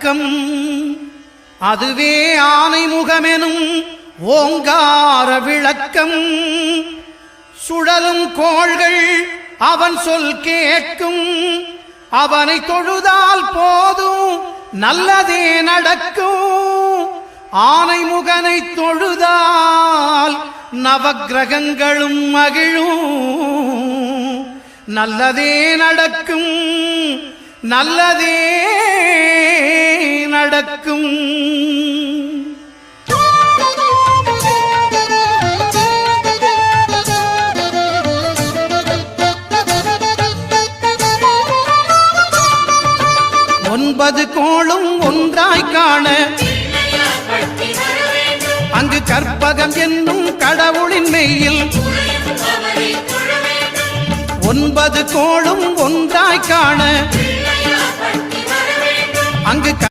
அடக்கம். அதுவே ஆனைமுகமெனும் ஓங்கார விளக்கம். சுழலும் கோள்கள் அவன் சொல் கேட்கும். அவனை தொழுதால் போதும் நல்லதே நடக்கும். ஆனைமுகனை தொழுதால் நவக்கிரகங்களும் மகிழும். நல்லதே நடக்கும், நல்லதே நடக்கும். ஒன்பது கோளும் ஒன்றாய் காண அங்கு கற்பகம் என்னும் கடவுளின் மெய்யில். ஒன்பது கோளும் ஒன்றாய் காண அங்கு